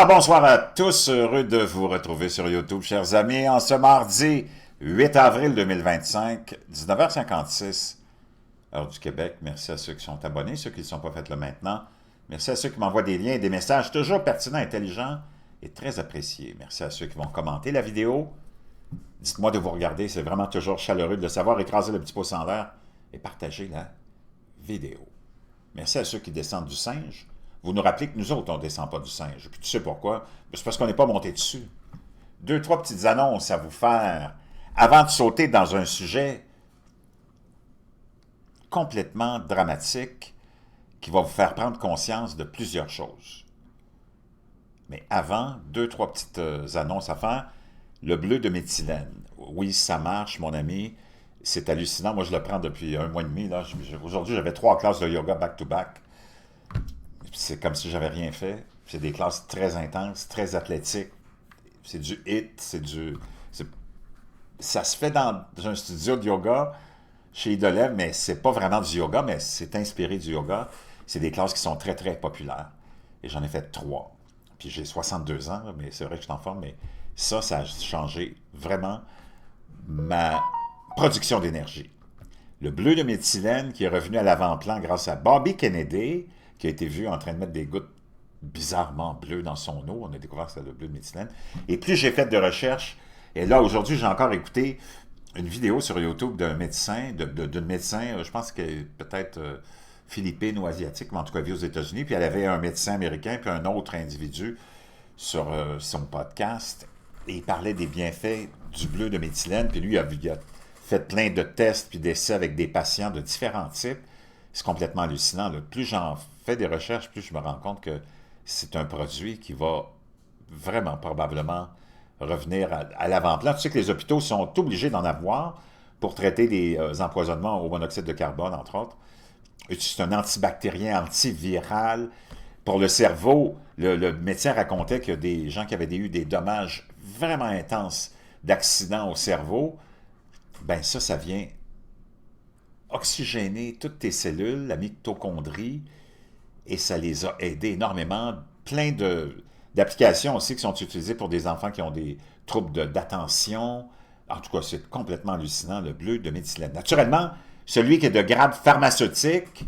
Alors, bonsoir à tous. Heureux de vous retrouver sur YouTube, chers amis, en ce mardi 8 avril 2025, 19h56, heure du Québec. Merci à ceux qui sont abonnés, ceux qui ne sont pas faits là maintenant. Merci à ceux qui m'envoient des liens et des messages toujours pertinents, intelligents et très appréciés. Merci à ceux qui vont commenter la vidéo. Dites-moi de vous regarder, c'est vraiment toujours chaleureux de le savoir. Écraser le petit pouce en l'air et partager la vidéo. Merci à ceux qui descendent du singe. Vous nous rappelez que nous autres, on ne descend pas du singe. Puis tu sais pourquoi? C'est parce qu'on n'est pas monté dessus. Deux, trois petites annonces à vous faire avant de sauter dans un sujet complètement dramatique qui va vous faire prendre conscience de plusieurs choses. Mais avant, deux, trois petites annonces à faire. Le bleu de méthylène. Oui, ça marche, mon ami. C'est hallucinant. Moi, je le prends depuis un mois et demi. Aujourd'hui, j'avais 3 classes de yoga back-to-back. C'est comme si j'avais rien fait. C'est des classes très intenses, très athlétiques. C'est du HIIT, ça se fait dans un studio de yoga chez Idolev, mais c'est pas vraiment du yoga, mais c'est inspiré du yoga. C'est des classes qui sont très, très populaires. Et j'en ai fait 3. Puis j'ai 62 ans, mais c'est vrai que je suis en forme, mais ça a changé vraiment ma production d'énergie. Le bleu de méthylène qui est revenu à l'avant-plan grâce à Bobby Kennedy, qui a été vu en train de mettre des gouttes bizarrement bleues dans son eau. On a découvert que c'était le bleu de méthylène. Et plus j'ai fait de recherches, et là, aujourd'hui, j'ai encore écouté une vidéo sur YouTube d'un médecin, d'une médecin, je pense que peut-être philippine ou asiatique, mais en tout cas, vue aux États-Unis. Puis elle avait un médecin américain, puis un autre individu sur son podcast. Et il parlait des bienfaits du bleu de méthylène. Puis lui, il a fait plein de tests puis d'essais avec des patients de différents types. C'est complètement hallucinant. Là. Plus j'en fais des recherches, plus je me rends compte que c'est un produit qui va vraiment probablement revenir à l'avant-plan. Tu sais que les hôpitaux sont obligés d'en avoir pour traiter les empoisonnements au monoxyde de carbone, entre autres. C'est un antibactérien, antiviral. Pour le cerveau, le médecin racontait qu'il y a des gens qui avaient eu des dommages vraiment intenses d'accidents au cerveau. Ben ça vient oxygéner toutes tes cellules, la mitochondrie, et ça les a aidés énormément. Plein d'applications aussi qui sont utilisées pour des enfants qui ont des troubles d'attention. En tout cas, c'est complètement hallucinant, le bleu de méthylène. Naturellement, celui qui est de grade pharmaceutique,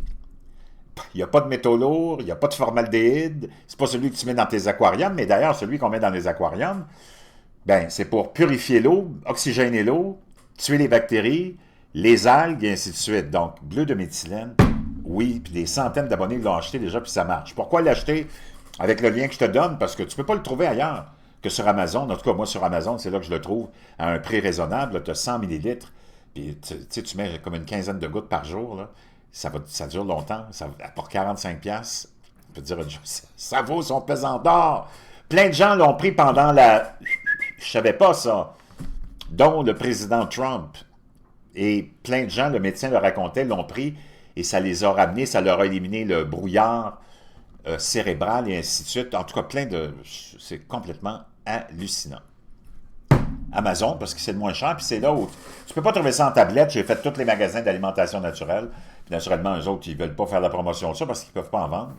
il n'y a pas de métaux lourds, il n'y a pas de formaldéhyde, c'est pas celui que tu mets dans tes aquariums, mais d'ailleurs, celui qu'on met dans les aquariums, ben, c'est pour purifier l'eau, oxygéner l'eau, tuer les bactéries, les algues, et ainsi de suite. Donc, bleu de méthylène, oui, puis des centaines d'abonnés l'ont acheté déjà, puis ça marche. Pourquoi l'acheter avec le lien que je te donne? Parce que tu ne peux pas le trouver ailleurs que sur Amazon. En tout cas, moi, sur Amazon, c'est là que je le trouve à un prix raisonnable. Tu as 100 millilitres, puis tu mets comme une quinzaine de gouttes par jour. Là. Ça dure longtemps. Pour 45$, on peut dire, ça vaut son pesant d'or. Plein de gens l'ont pris pendant la... Je savais pas ça. Dont le président Trump. Et plein de gens, le médecin le racontait, l'ont pris et ça les a ramenés, ça leur a éliminé le brouillard cérébral et ainsi de suite. En tout cas, c'est complètement hallucinant. Amazon, parce que c'est le moins cher, puis c'est là où... Tu peux pas trouver ça en tablette. J'ai fait tous les magasins d'alimentation naturelle. Puis naturellement, eux autres, ils veulent pas faire la promotion de ça parce qu'ils peuvent pas en vendre.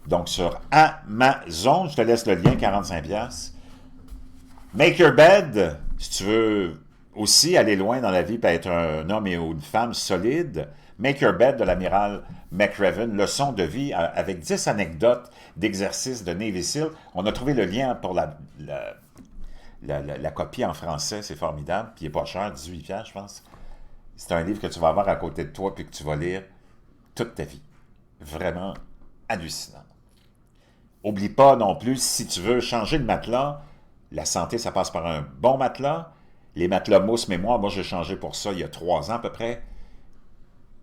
Donc, sur Amazon, je te laisse le lien, 45$. Make Your Bed, si tu veux aussi aller loin dans la vie et être un homme et une femme solide. Make Your Bed de l'amiral McRaven, leçon de vie avec 10 anecdotes d'exercices de Navy SEAL. On a trouvé le lien pour la copie en français, c'est formidable. Puis il n'est pas cher, 18$, je pense. C'est un livre que tu vas avoir à côté de toi puis que tu vas lire toute ta vie. Vraiment hallucinant. Oublie pas non plus, si tu veux changer de matelas, la santé, ça passe par un bon matelas. Les matelas mousse mémoire, moi j'ai changé pour ça il y a 3 ans à peu près.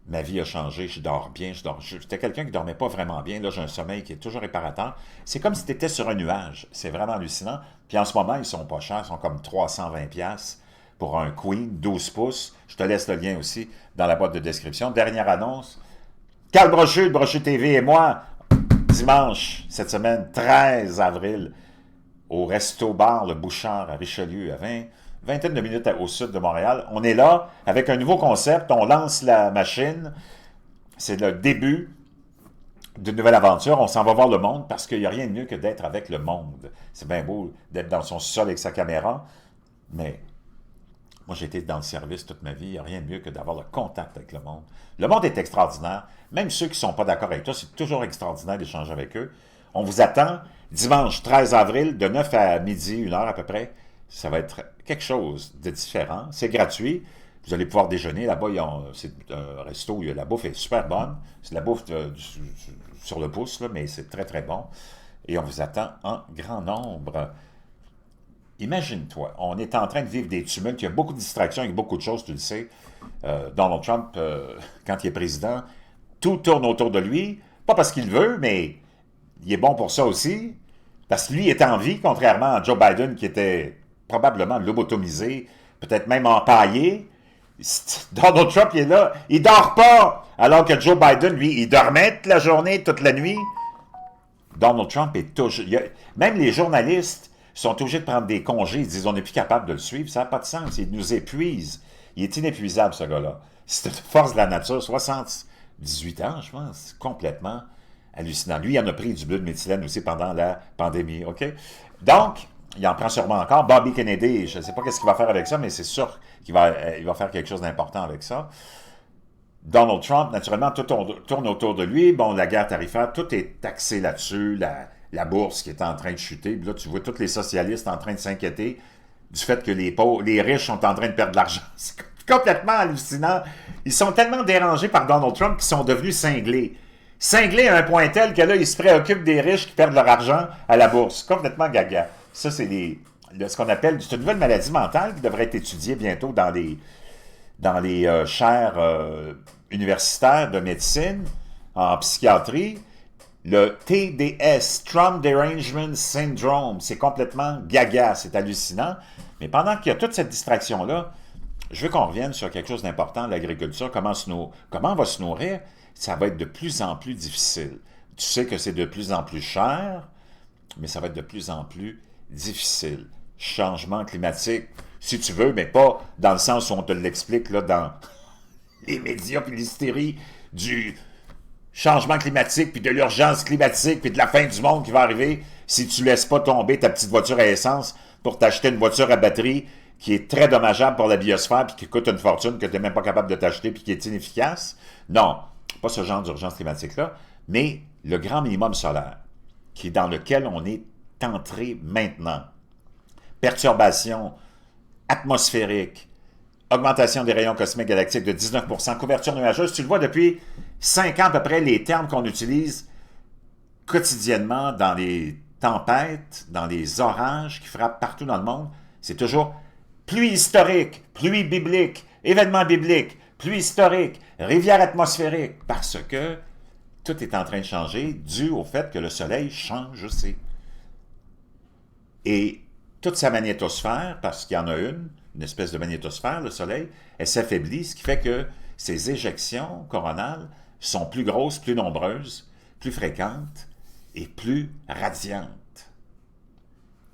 Ma vie a changé, je dors bien, j'étais quelqu'un qui ne dormait pas vraiment bien, là j'ai un sommeil qui est toujours réparateur. C'est comme si tu étais sur un nuage, c'est vraiment hallucinant. Puis en ce moment, ils sont pas chers, ils sont comme 320$ pour un Queen, 12 pouces. Je te laisse le lien aussi dans la boîte de description. Dernière annonce, Carl Brochu de Brochu TV et moi, dimanche, cette semaine, 13 avril, au Resto-Bar Le Bouchard à Richelieu, à 20 de minutes au sud de Montréal. On est là avec un nouveau concept. On lance la machine. C'est le début d'une nouvelle aventure. On s'en va voir le monde parce qu'il n'y a rien de mieux que d'être avec le monde. C'est bien beau d'être dans son sol avec sa caméra, mais moi, j'ai été dans le service toute ma vie. Il n'y a rien de mieux que d'avoir le contact avec le monde. Le monde est extraordinaire. Même ceux qui ne sont pas d'accord avec toi, c'est toujours extraordinaire d'échanger avec eux. On vous attend dimanche 13 avril de 9 à midi, 1 heure à peu près. Ça va être quelque chose de différent. C'est gratuit. Vous allez pouvoir déjeuner. Là-bas, c'est un resto où la bouffe est super bonne. C'est de la bouffe sur le pouce, là, mais c'est très, très bon. Et on vous attend en grand nombre. Imagine-toi, on est en train de vivre des tumultes. Il y a beaucoup de distractions et beaucoup de choses, tu le sais. Donald Trump, quand il est président, tout tourne autour de lui. Pas parce qu'il veut, mais il est bon pour ça aussi. Parce que lui est en vie, contrairement à Joe Biden, qui était probablement lobotomisé, peut-être même empaillé. Donald Trump, il est là, il dort pas! Alors que Joe Biden, lui, il dormait toute la journée, toute la nuit. Donald Trump est toujours... Même les journalistes sont obligés de prendre des congés. Ils disent, on n'est plus capable de le suivre. Ça n'a pas de sens. Il nous épuise. Il est inépuisable, ce gars-là. C'est une force de la nature. 78 ans, je pense. Complètement hallucinant. Lui, il en a pris du bleu de méthylène aussi pendant la pandémie. OK? Donc, il en prend sûrement encore. Bobby Kennedy, je ne sais pas qu'est-ce qu'il va faire avec ça, mais c'est sûr qu'il va faire quelque chose d'important avec ça. Donald Trump, naturellement, tout tourne autour de lui. Bon, la guerre tarifaire, tout est taxé là-dessus. La bourse qui est en train de chuter. Puis là, tu vois tous les socialistes en train de s'inquiéter du fait que les riches sont en train de perdre de l'argent. C'est complètement hallucinant. Ils sont tellement dérangés par Donald Trump qu'ils sont devenus cinglés. Cinglés à un point tel que là, ils se préoccupent des riches qui perdent leur argent à la bourse. Complètement gaga. Ça, c'est ce qu'on appelle... C'est une nouvelle maladie mentale qui devrait être étudiée bientôt dans les chaires universitaires de médecine, en psychiatrie. Le TDS, Trump Derangement Syndrome, c'est complètement gaga, c'est hallucinant. Mais pendant qu'il y a toute cette distraction-là, je veux qu'on revienne sur quelque chose d'important, l'agriculture, comment on va se nourrir. Ça va être de plus en plus difficile. Tu sais que c'est de plus en plus cher, mais ça va être de plus en plus difficile. Changement climatique, si tu veux, mais pas dans le sens où on te l'explique là, dans les médias, puis l'hystérie du changement climatique, puis de l'urgence climatique, puis de la fin du monde qui va arriver si tu ne laisses pas tomber ta petite voiture à essence pour t'acheter une voiture à batterie qui est très dommageable pour la biosphère, puis qui coûte une fortune, que tu n'es même pas capable de t'acheter, puis qui est inefficace. Non, pas ce genre d'urgence climatique-là, mais le grand minimum solaire, dans lequel on est entré maintenant. Perturbation atmosphérique, augmentation des rayons cosmiques galactiques de 19%, couverture nuageuse. Tu le vois depuis 5 ans à peu près, les termes qu'on utilise quotidiennement dans les tempêtes, dans les orages qui frappent partout dans le monde, c'est toujours pluie historique, pluie biblique, événement biblique, pluie historique, rivière atmosphérique, parce que tout est en train de changer dû au fait que le Soleil change aussi. Et toute sa magnétosphère, parce qu'il y en a une espèce de magnétosphère, le Soleil, elle s'affaiblit, ce qui fait que ses éjections coronales sont plus grosses, plus nombreuses, plus fréquentes et plus radiantes.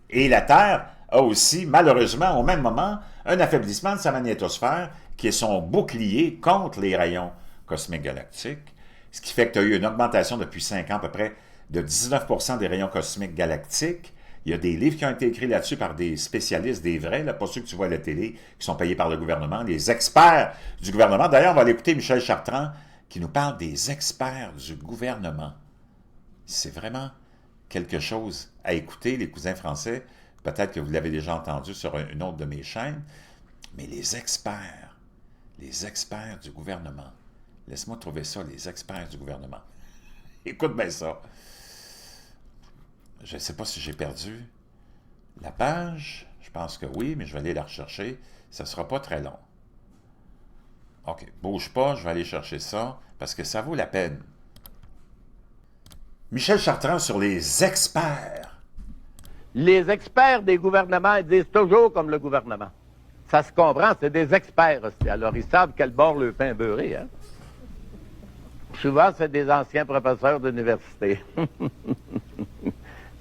Et la Terre a aussi, malheureusement, au même moment, un affaiblissement de sa magnétosphère qui est son bouclier contre les rayons cosmiques galactiques, ce qui fait que tu as eu une augmentation depuis 5 ans à peu près de 19% des rayons cosmiques galactiques. Il y a des livres qui ont été écrits là-dessus par des spécialistes, des vrais, là, pas ceux que tu vois à la télé, qui sont payés par le gouvernement, les experts du gouvernement. D'ailleurs, on va aller écouter Michel Chartrand qui nous parle des experts du gouvernement. C'est vraiment quelque chose à écouter, les cousins français. Peut-être que vous l'avez déjà entendu sur une autre de mes chaînes, mais les experts du gouvernement. Laisse-moi trouver ça, les experts du gouvernement. Écoute bien ça. Je ne sais pas si j'ai perdu la page. Je pense que oui, mais je vais aller la rechercher. Ça ne sera pas très long. OK, bouge pas, je vais aller chercher ça, parce que ça vaut la peine. Michel Chartrand sur les experts. Les experts des gouvernements ils disent toujours comme le gouvernement. Ça se comprend, c'est des experts aussi. Alors, ils savent quel bord le pain beurré, hein? Souvent, c'est des anciens professeurs d'université.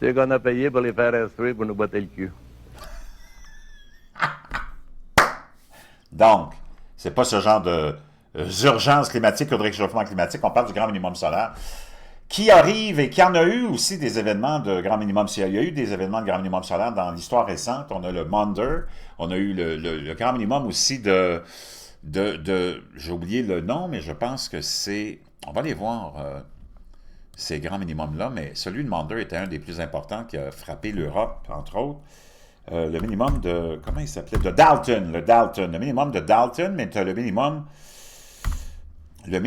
C'est qu'on a payé pour les faire instruire pour nous botter le cul. Donc, c'est pas ce genre d'urgence climatique ou de réchauffement climatique. On parle du grand minimum solaire. qui arrive et qui en a eu aussi des événements de grand minimum. Il y a eu des événements de grand minimum solaire dans l'histoire récente. On a le Maunder, on a eu le grand minimum aussi j'ai oublié le nom, mais je pense que c'est... On va aller voir ces grands minimums-là, mais celui de Maunder était un des plus importants qui a frappé l'Europe, entre autres. Le minimum de... Comment il s'appelait? De Dalton, le minimum de Dalton, mais tu as le minimum de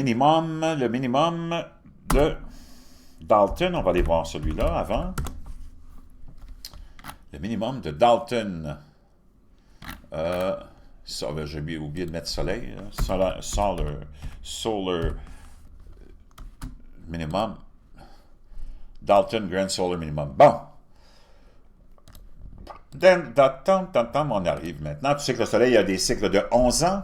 Dalton. On va aller voir celui-là avant. Le minimum de Dalton. J'ai oublié de mettre soleil. Solar minimum. Dalton Grand Solar Minimum. Bon. On arrive maintenant. Tu sais que le soleil a des cycles de 11 ans.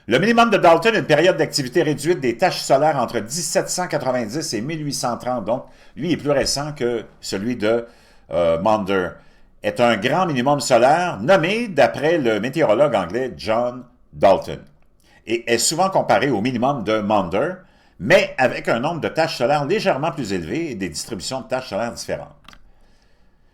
Le minimum de Dalton, une période d'activité réduite des taches solaires entre 1790 et 1830. Donc, lui est plus récent que celui de Maunder. Est un grand minimum solaire nommé d'après le météorologue anglais John Dalton et est souvent comparé au minimum de Maunder, mais avec un nombre de taches solaires légèrement plus élevé et des distributions de taches solaires différentes.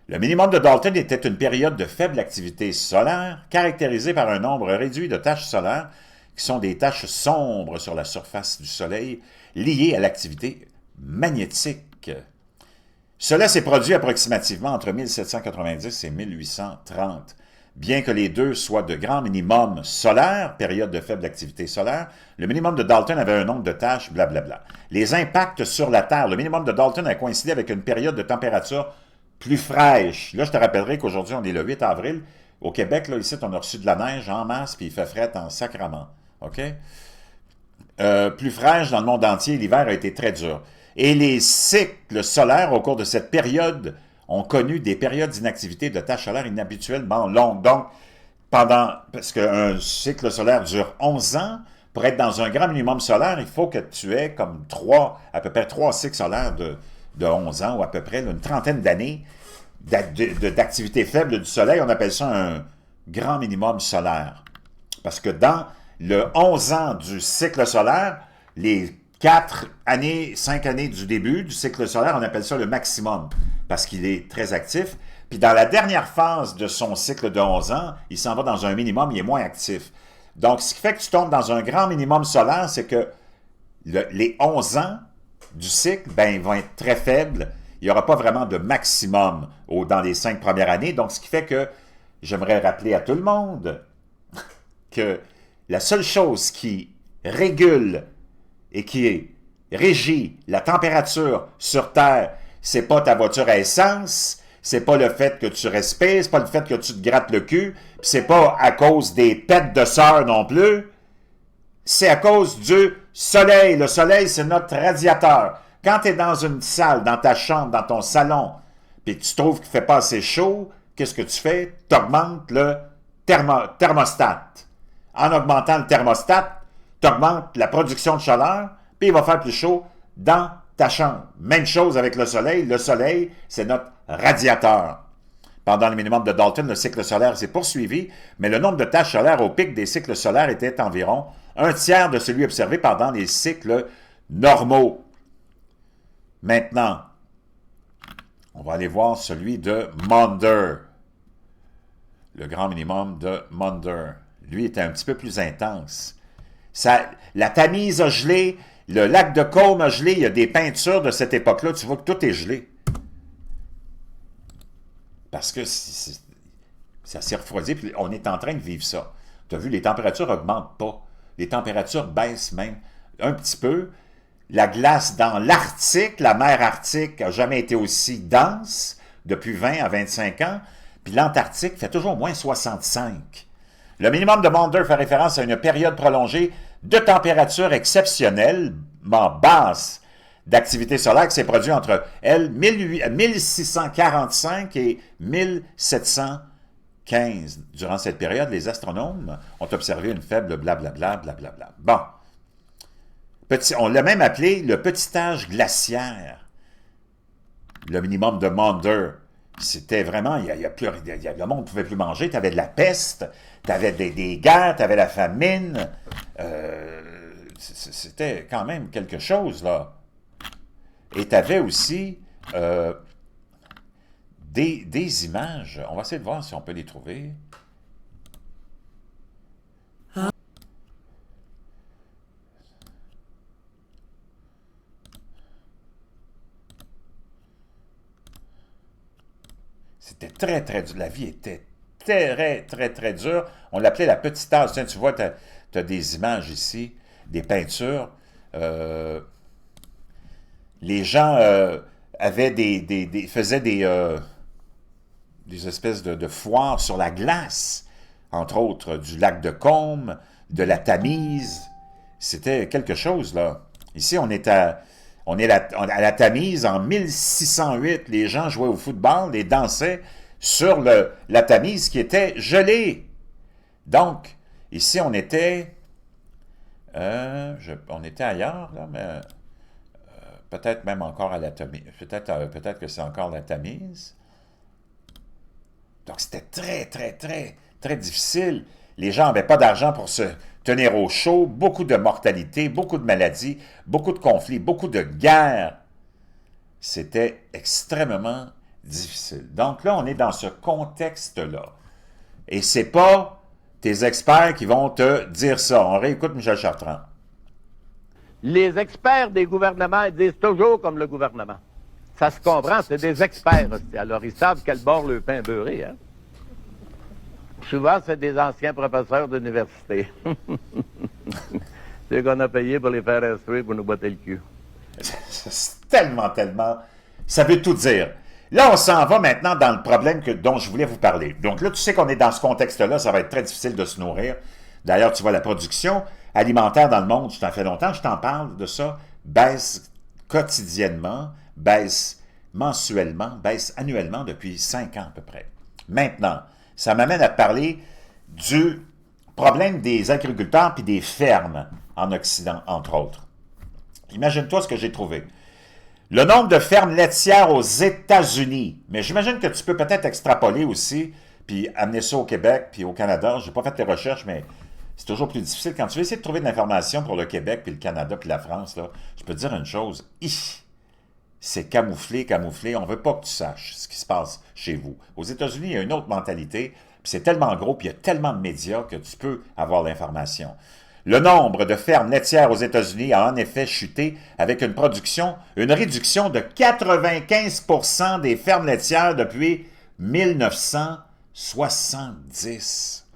Le minimum de Dalton était une période de faible activité solaire caractérisée par un nombre réduit de taches solaires qui sont des taches sombres sur la surface du Soleil liées à l'activité magnétique. Cela s'est produit approximativement entre 1790 et 1830. Bien que les deux soient de grands minimums solaires, période de faible activité solaire, le minimum de Dalton avait un nombre de tâches, blablabla. Les impacts sur la Terre, le minimum de Dalton a coïncidé avec une période de température plus fraîche. Là, je te rappellerai qu'aujourd'hui, on est le 8 avril. Au Québec, là, ici, on a reçu de la neige en masse, puis il fait fret en sacrament. OK? Plus fraîche dans le monde entier, l'hiver a été très dur. Et les cycles solaires au cours de cette période ont connu des périodes d'inactivité de tâches solaires inhabituellement longues. Donc, parce qu'un cycle solaire dure 11 ans, pour être dans un grand minimum solaire, il faut que tu aies comme à peu près 3 cycles solaires de 11 ans, ou à peu près une trentaine d'années d'activité faible du Soleil. On appelle ça un grand minimum solaire. Parce que dans le 11 ans du cycle solaire, les 4 années, 5 années du début du cycle solaire, on appelle ça le maximum, parce qu'il est très actif. Puis dans la dernière phase de son cycle de 11 ans, il s'en va dans un minimum, il est moins actif. Donc, ce qui fait que tu tombes dans un grand minimum solaire, c'est que les 11 ans du cycle, ils vont être très faibles. Il n'y aura pas vraiment de maximum dans les 5 premières années. Donc, ce qui fait que j'aimerais rappeler à tout le monde que la seule chose qui régule et qui régit la température sur Terre, c'est pas ta voiture à essence, c'est pas le fait que tu respires, c'est pas le fait que tu te grattes le cul, puis c'est pas à cause des pets de sœur non plus, c'est à cause du soleil. Le soleil, c'est notre radiateur. Quand tu es dans une salle, dans ta chambre, dans ton salon, puis que tu trouves qu'il ne fait pas assez chaud, qu'est-ce que tu fais? Tu augmentes le thermostat. En augmentant le thermostat, tu augmentes la production de chaleur, puis il va faire plus chaud dans ta chambre. Même chose avec le soleil. Le soleil, c'est notre radiateur. Pendant le minimum de Dalton, le cycle solaire s'est poursuivi, mais le nombre de taches solaires au pic des cycles solaires était environ un tiers de celui observé pendant les cycles normaux. Maintenant, on va aller voir celui de Maunder. Le grand minimum de Maunder. Lui était un petit peu plus intense. La Tamise a gelé, le lac de Côme a gelé, il y a des peintures de cette époque-là, tu vois que tout est gelé. Parce que ça s'est refroidi, puis on est en train de vivre ça. Tu as vu, les températures n'augmentent pas. Les températures baissent même un petit peu. La glace dans l'Arctique, la mer Arctique n'a jamais été aussi dense depuis 20 à 25 ans. Puis l'Antarctique fait toujours moins 65. Le minimum de Maunder fait référence à une période prolongée de température exceptionnellement basse d'activité solaire qui s'est produite entre 1645 et 1715. Durant cette période, les astronomes ont observé une faible blablabla, blablabla. Bon. On l'a même appelé le petit âge glaciaire. Le minimum de Maunder. C'était vraiment, le monde ne pouvait plus manger, tu avais de la peste, tu avais des guerres, tu avais la famine. C'était quand même quelque chose, là. Et tu avais aussi des images. On va essayer de voir si on peut les trouver. C'était très, très dur. La vie était très, très, très dure. On l'appelait la petite âge. Tiens, tu vois, tu as des images ici, des peintures. Les gens avaient faisaient des espèces de foires sur la glace, entre autres du lac de Côme, de la Tamise. C'était quelque chose, là. Ici, on est à la Tamise en 1608. Les gens jouaient au football et dansaient sur la Tamise qui était gelée. Donc, ici, on était ailleurs, là, mais peut-être même encore à la Tamise. Peut-être que c'est encore la Tamise. Donc, c'était très, très, très, très difficile. Les gens n'avaient pas d'argent pour se tenir au chaud, beaucoup de mortalité, beaucoup de maladies, beaucoup de conflits, beaucoup de guerres. C'était extrêmement difficile. Donc là, on est dans ce contexte-là. Et c'est pas tes experts qui vont te dire ça. On réécoute Michel Chartrand. Les experts des gouvernements disent toujours comme le gouvernement. Ça se comprend, c'est des experts aussi. Alors, ils savent quel bord le pain beurré, hein? Souvent, c'est des anciens professeurs d'université. C'est qu'on a payé pour les faire instruire pour nous botter le cul. C'est tellement, tellement... Ça veut tout dire. Là, on s'en va maintenant dans le problème dont je voulais vous parler. Donc là, tu sais qu'on est dans ce contexte-là, ça va être très difficile de se nourrir. D'ailleurs, tu vois, la production alimentaire dans le monde, ça fait longtemps que je t'en parle de ça, baisse quotidiennement, baisse mensuellement, baisse annuellement depuis 5 ans à peu près. Maintenant, ça m'amène à te parler du problème des agriculteurs puis des fermes en Occident, entre autres. Imagine-toi ce que j'ai trouvé. Le nombre de fermes laitières aux États-Unis, mais j'imagine que tu peux peut-être extrapoler aussi, puis amener ça au Québec, puis au Canada. Je n'ai pas fait tes recherches, mais c'est toujours plus difficile. Quand tu veux essayer de trouver de l'information pour le Québec, puis le Canada, puis la France, là, je peux te dire une chose. C'est camouflé, camouflé. On ne veut pas que tu saches ce qui se passe chez vous. Aux États-Unis, il y a une autre mentalité, puis c'est tellement gros, puis il y a tellement de médias que tu peux avoir l'information. Le nombre de fermes laitières aux États-Unis a en effet chuté avec une réduction de 95% des fermes laitières depuis 1970,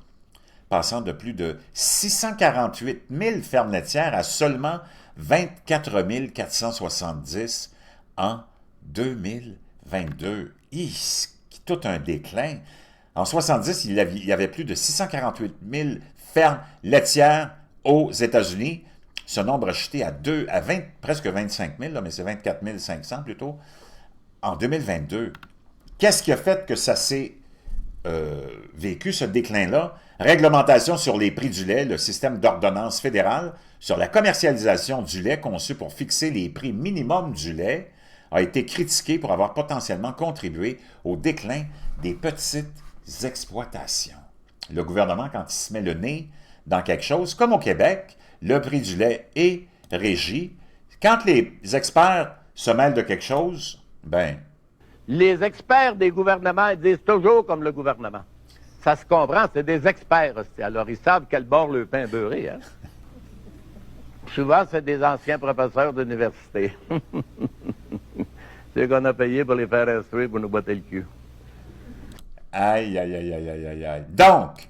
passant de plus de 648 000 fermes laitières à seulement 24 470 en 2022. Tout un déclin. En 70, il y avait plus de 648 000 fermes laitières aux États-Unis. Ce nombre a chuté à presque 25 000, là, mais c'est 24 500 plutôt, en 2022. Qu'est-ce qui a fait que ça s'est vécu, ce déclin-là? Réglementation sur les prix du lait, le système d'ordonnance fédérale sur la commercialisation du lait conçu pour fixer les prix minimums du lait a été critiqué pour avoir potentiellement contribué au déclin des petites exploitations. Le gouvernement, quand il se met le nez dans quelque chose, comme au Québec, le prix du lait est régi. Quand les experts se mêlent de quelque chose, ben... Les experts des gouvernements disent toujours comme le gouvernement. Ça se comprend, c'est des experts aussi. Alors, ils savent quel bord le pain beurré, hein? Souvent, c'est des anciens professeurs d'université. C'est qu'on a payé pour les faire instruire pour nous botter le cul. Aïe, aïe, aïe, aïe, aïe, aïe, aïe. Donc,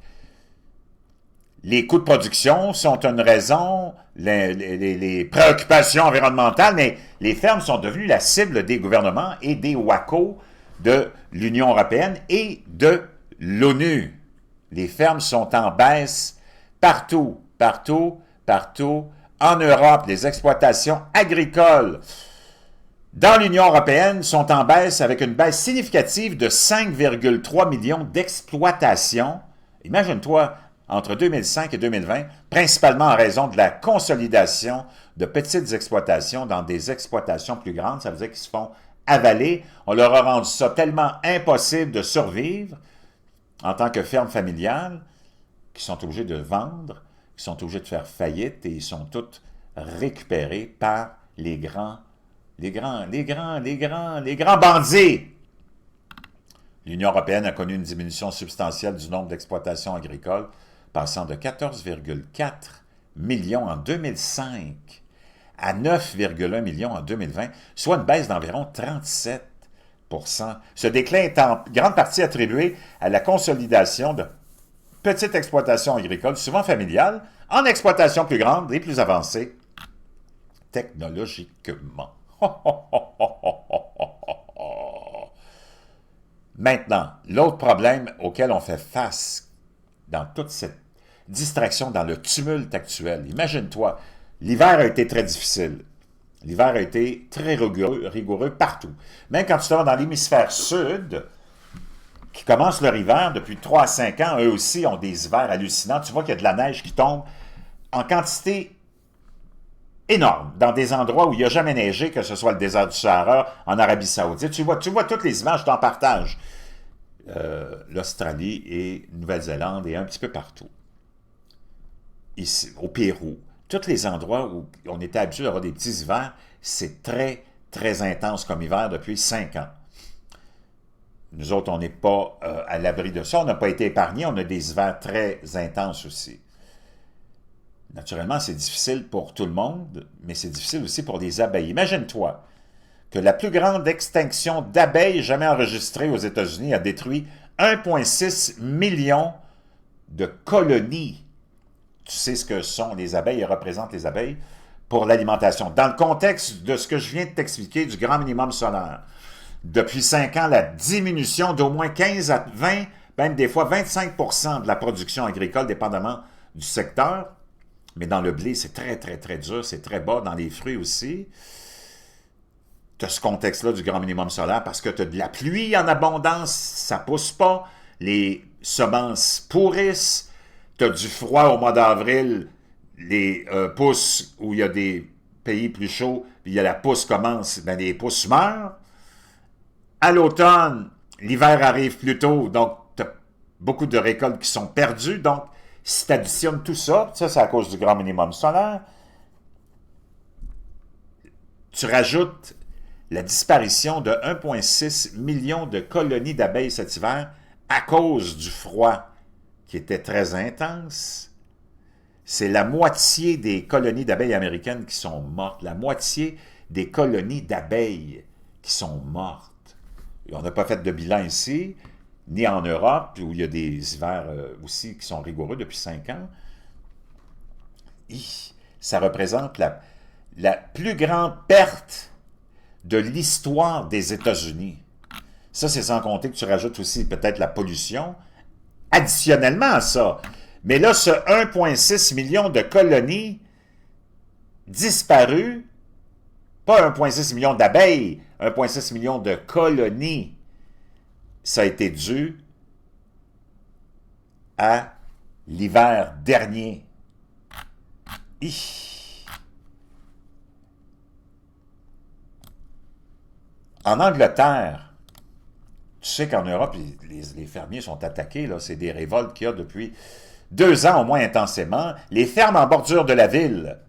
les coûts de production sont une raison, les préoccupations environnementales, mais les fermes sont devenues la cible des gouvernements et des WACO de l'Union européenne et de l'ONU. Les fermes sont en baisse partout, partout, partout. En Europe, les exploitations agricoles dans l'Union européenne sont en baisse avec une baisse significative de 5,3 millions d'exploitations. Imagine-toi, entre 2005 et 2020, principalement en raison de la consolidation de petites exploitations dans des exploitations plus grandes. Ça veut dire qu'ils se font avaler. On leur a rendu ça tellement impossible de survivre en tant que ferme familiale qu'ils sont obligés de vendre, qu'ils sont obligés de faire faillite et ils sont tous récupérés par les grands les grands bandits. L'Union européenne a connu une diminution substantielle du nombre d'exploitations agricoles, passant de 14,4 millions en 2005 à 9,1 millions en 2020, soit une baisse d'environ 37 %. Ce déclin est en grande partie attribué à la consolidation de petites exploitations agricoles, souvent familiales, en exploitation plus grande et plus avancée technologiquement. Maintenant, l'autre problème auquel on fait face dans toute cette distraction, dans le tumulte actuel, imagine-toi, l'hiver a été très difficile. L'hiver a été très rigoureux partout. Même quand tu te vas dans l'hémisphère sud, qui commence leur hiver depuis 3 à 5 ans, eux aussi ont des hivers hallucinants. Tu vois qu'il y a de la neige qui tombe en quantité énorme, dans des endroits où il n'y a jamais neigé, que ce soit le désert du Sahara, en Arabie Saoudite. Tu vois toutes les images, je t'en partage. L'Australie et Nouvelle-Zélande et un petit peu partout. Ici, au Pérou, tous les endroits où on était habitué d'avoir des petits hivers, c'est très, très intense comme hiver depuis 5 ans. Nous autres, on n'est pas à l'abri de ça. On n'a pas été épargnés. On a des hivers très intenses aussi. Naturellement, c'est difficile pour tout le monde, mais c'est difficile aussi pour les abeilles. Imagine-toi que la plus grande extinction d'abeilles jamais enregistrée aux États-Unis a détruit 1,6 million de colonies. Tu sais ce que sont les abeilles et représentent les abeilles pour l'alimentation. Dans le contexte de ce que je viens de t'expliquer du grand minimum solaire, depuis 5 ans, la diminution d'au moins 15 à 20, même des fois 25 % de la production agricole, dépendamment du secteur. Mais dans le blé, c'est très, très, très dur, c'est très bas. Dans les fruits aussi, tu as ce contexte-là du grand minimum solaire parce que tu as de la pluie en abondance, ça ne pousse pas. Les semences pourrissent. Tu as du froid au mois d'avril, les pousses où il y a des pays plus chauds, puis la pousse commence, ben les pousses meurent. À l'automne, l'hiver arrive plus tôt, donc tu as beaucoup de récoltes qui sont perdues. Donc, si tu additionnes tout ça, ça c'est à cause du grand minimum solaire, tu rajoutes la disparition de 1,6 million de colonies d'abeilles cet hiver à cause du froid qui était très intense. C'est la moitié des colonies d'abeilles américaines qui sont mortes, la moitié des colonies d'abeilles qui sont mortes. Et on n'a pas fait de bilan ici, ni en Europe, où il y a des hivers aussi qui sont rigoureux depuis 5 ans. Ça représente la plus grande perte de l'histoire des États-Unis. Ça, c'est sans compter que tu rajoutes aussi peut-être la pollution, additionnellement à ça. Mais là, ce 1,6 million de colonies disparues, pas 1,6 million d'abeilles, 1,6 million de colonies, ça a été dû à l'hiver dernier. En Angleterre, tu sais qu'en Europe, les fermiers sont attaqués, là, c'est des révoltes qu'il y a depuis 2 ans au moins intensément. Les fermes en bordure de la ville,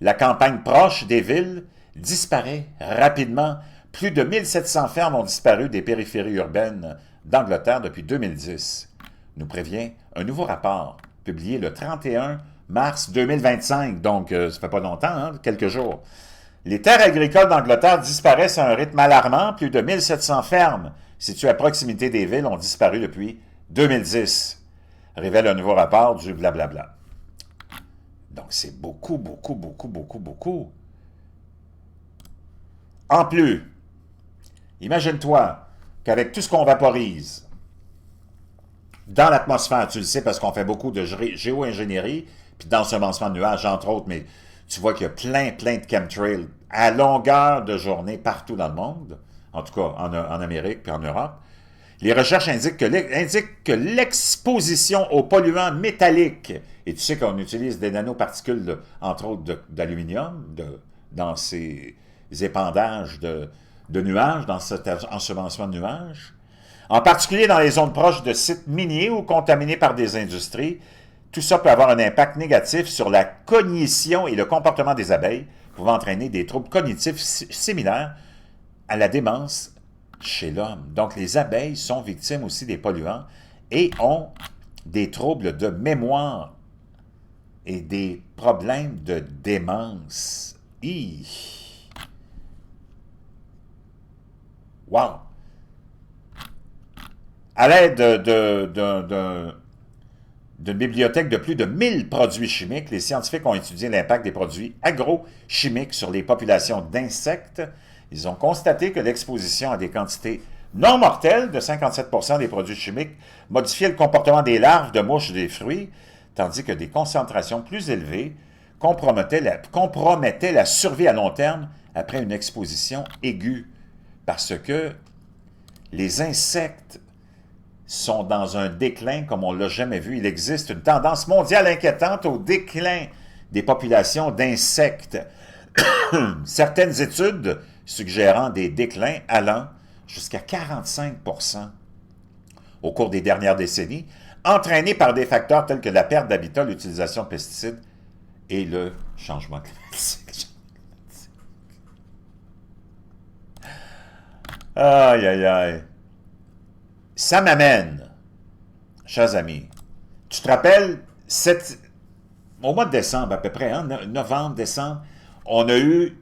la campagne proche des villes, disparaît rapidement. Plus de 1700 fermes ont disparu des périphéries urbaines d'Angleterre depuis 2010, nous prévient un nouveau rapport publié le 31 mars 2025, donc ça fait pas longtemps, hein, quelques jours. Les terres agricoles d'Angleterre disparaissent à un rythme alarmant. Plus de 1700 fermes situées à proximité des villes ont disparu depuis 2010, révèle un nouveau rapport du blablabla. Donc c'est beaucoup, beaucoup, beaucoup, beaucoup, beaucoup. En plus, imagine-toi qu'avec tout ce qu'on vaporise dans l'atmosphère, tu le sais parce qu'on fait beaucoup de géo-ingénierie, puis d'ensemencement de nuages, entre autres, mais tu vois qu'il y a plein de chemtrails à longueur de journée partout dans le monde, en tout cas en Amérique puis en Europe. Les recherches indiquent que l'exposition aux polluants métalliques, et tu sais qu'on utilise des nanoparticules, entre autres d'aluminium, dans ces épandages de nuages, dans cet ensemencement de nuages, en particulier dans les zones proches de sites miniers ou contaminés par des industries, Tout ça peut avoir un impact négatif sur la cognition et le comportement des abeilles, pouvant entraîner des troubles cognitifs similaires à la démence chez l'homme. Donc, les abeilles sont victimes aussi des polluants et ont des troubles de mémoire et des problèmes de démence. Wow! À l'aide d'une bibliothèque de plus de 1000 produits chimiques, les scientifiques ont étudié l'impact des produits agrochimiques sur les populations d'insectes. Ils ont constaté que l'exposition à des quantités non mortelles de 57% des produits chimiques modifiait le comportement des larves de mouches des fruits, tandis que des concentrations plus élevées compromettaient la survie à long terme après une exposition aiguë. Parce que les insectes sont dans un déclin comme on ne l'a jamais vu. Il existe une tendance mondiale inquiétante au déclin des populations d'insectes. Certaines études suggérant des déclins allant jusqu'à 45% au cours des dernières décennies, entraînés par des facteurs tels que la perte d'habitat, l'utilisation de pesticides et le changement climatique. Aïe, aïe, aïe. Ça m'amène, chers amis, tu te rappelles, au mois de décembre à peu près, hein, novembre, décembre, on a eu,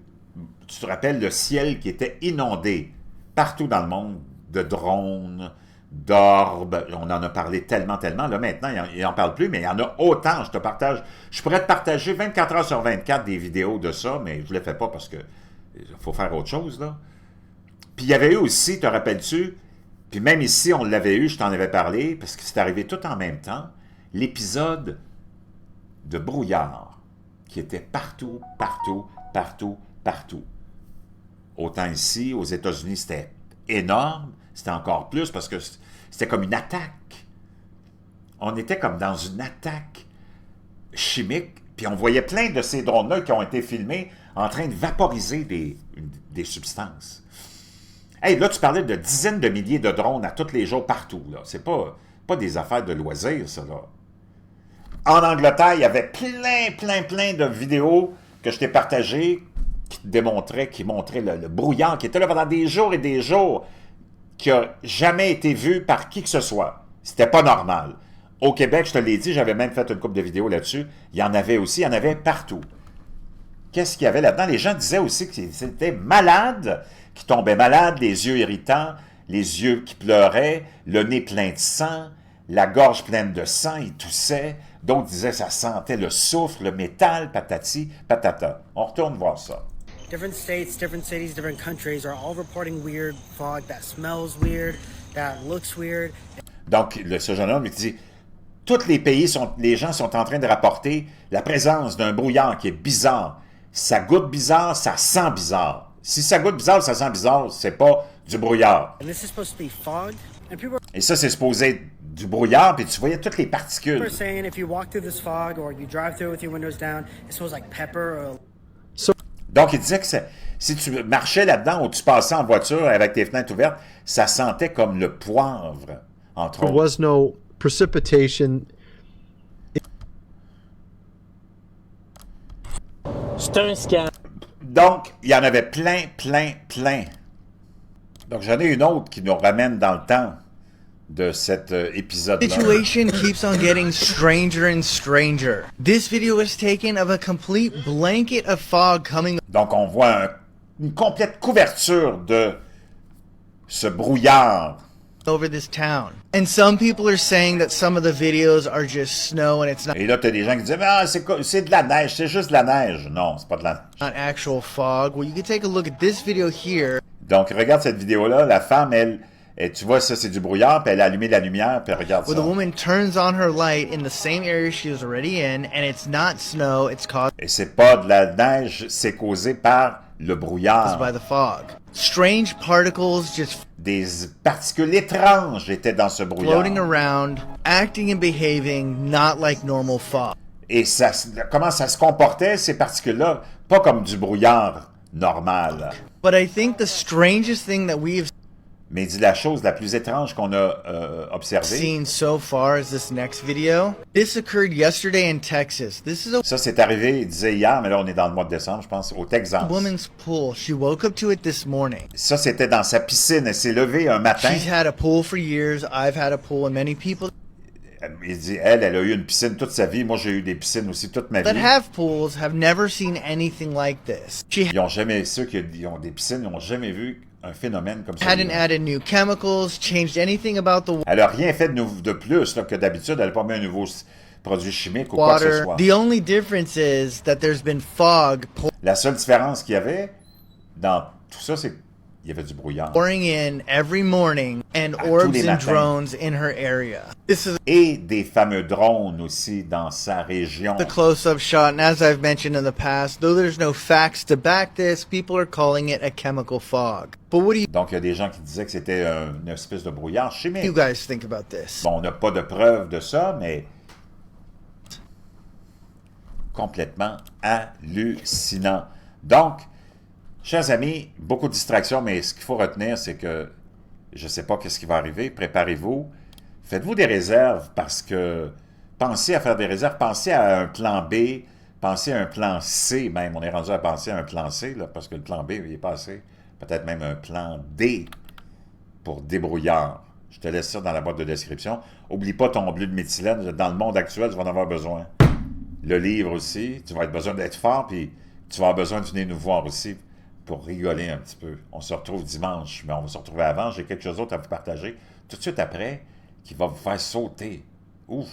tu te rappelles, le ciel qui était inondé partout dans le monde de drones, d'orbes, on en a parlé tellement, là maintenant, il n'en parle plus, mais il y en a autant, je pourrais te partager 24 heures sur 24 des vidéos de ça, mais je ne le fais pas parce que il faut faire autre chose, là. Puis il y avait eu aussi, te rappelles-tu, puis même ici, on l'avait eu, je t'en avais parlé, parce que c'est arrivé tout en même temps, l'épisode de brouillard, qui était partout, partout, partout, partout. Autant ici, aux États-Unis, c'était énorme, c'était encore plus, parce que c'était comme une attaque. On était comme dans une attaque chimique, puis on voyait plein de ces drones-là qui ont été filmés en train de vaporiser des substances. Hey, là, tu parlais de dizaines de milliers de drones à tous les jours partout. Là. C'est pas des affaires de loisirs, ça. Là. En Angleterre, il y avait plein de vidéos que je t'ai partagées qui montraient le brouillard qui était là pendant des jours et des jours, qui n'a jamais été vu par qui que ce soit. C'était pas normal. Au Québec, je te l'ai dit, j'avais même fait une couple de vidéos là-dessus. Il y en avait aussi, il y en avait partout. Qu'est-ce qu'il y avait là-dedans? Les gens disaient aussi qu'ils étaient malades, qui tombaient malades, les yeux irritants, les yeux qui pleuraient, le nez plein de sang, la gorge pleine de sang, ils toussaient. D'autres disaient que ça sentait le soufre, le métal, patati, patata. On retourne voir ça. Different states, different cities, different countries are all reporting weird fog that smells weird, that looks weird. Donc, ce jeune homme, il dit, tous les pays, les gens sont en train de rapporter la présence d'un brouillard qui est bizarre. Ça goûte bizarre, ça sent bizarre. Si ça goûte bizarre, ça sent bizarre, c'est pas du brouillard. Et ça, c'est supposé être du brouillard, puis tu voyais toutes les particules. Donc, il disait que si tu marchais là-dedans ou tu passais en voiture avec tes fenêtres ouvertes, ça sentait comme le poivre, entre autres. There was no precipitation. C'est un scam. Donc, il y en avait plein. Donc, j'en ai une autre qui nous ramène dans le temps de cet épisode-là. The situation keeps on getting stranger and stranger. This video was taken of a complete blanket of fog coming. Donc, on voit une complète couverture de ce brouillard Over this town. And some people are saying that some of the videos are just snow and it's not. Et là, tu as des gens qui disent ah, c'est de la neige, c'est juste de la neige. Non, c'est pas de la neige. Not actual fog. Well, you can take a look at this video here. Donc, regarde cette vidéo-là. La femme, elle, tu vois, ça, c'est du brouillard, puis elle a allumé la lumière, puis regarde ça. Where the woman turns on her light in the same area she was already in, and it's not snow, it's caused. Et c'est pas de la neige, c'est causé par le brouillard. By the fog. Strange particles just. Des particules étranges étaient dans ce brouillard. Floating around, acting and behaving not like normal fog. Et ça, comment ça se comportait, ces particules-là? Pas comme du brouillard normal. But I think the strangest thing that we've... Mais il dit la chose la plus étrange qu'on a observée. Seen so far is this next video. This occurred yesterday in Texas. This is a Ça, c'est arrivé, il disait hier, mais là, on est dans le mois de décembre, je pense, au Texas. woman's pool. She woke up to it this morning. Ça, c'était dans sa piscine. Elle s'est levée un matin. She's had a pool for years. I've had a pool, and many people Il dit, elle a eu une piscine toute sa vie. Moi, j'ai eu des piscines aussi toute ma that vie. have pools have never seen anything like this. She Ils ont jamais, ceux qui ont des piscines, n'ont jamais vu un phénomène comme ça. hadn't added new chemicals, changed anything about the Elle n'a rien fait de plus là, que d'habitude. Elle n'a pas mis un nouveau produit chimique ou quoi que ce water. soit. The only difference is that there's been fog La seule différence qu'il y avait dans tout ça, c'est qu'il y avait du brouillard. pouring in every morning and tous orbs les and matins. drones in her area. This is Et des fameux drones aussi dans sa région. the close-up shot, and as I've mentioned in the past, though there's no facts to back this, people are calling it a chemical fog. But what do Donc, il y a des gens qui disaient que c'était une espèce de brouillard chimique. you guys think about this? Bon, on n'a pas de preuves de ça, mais complètement hallucinant. Donc, chers amis, beaucoup de distractions, mais ce qu'il faut retenir, c'est que je ne sais pas qu'est-ce qui va arriver. Préparez-vous. Faites-vous des réserves parce que pensez à faire des réserves. Pensez à un plan B. Pensez à un plan C même. On est rendu à penser à un plan C, là, parce que le plan B, il est passé. Peut-être même un plan D pour débrouillard. Je te laisse ça dans la boîte de description. Oublie pas ton bleu de méthylène. Dans le monde actuel, tu vas en avoir besoin. Le livre aussi. Tu vas avoir besoin d'être fort, puis tu vas avoir besoin de venir nous voir aussi pour rigoler un petit peu. On se retrouve dimanche, mais on va se retrouver avant. J'ai quelque chose d'autre à vous partager tout de suite après qui va vous faire sauter. Ouf!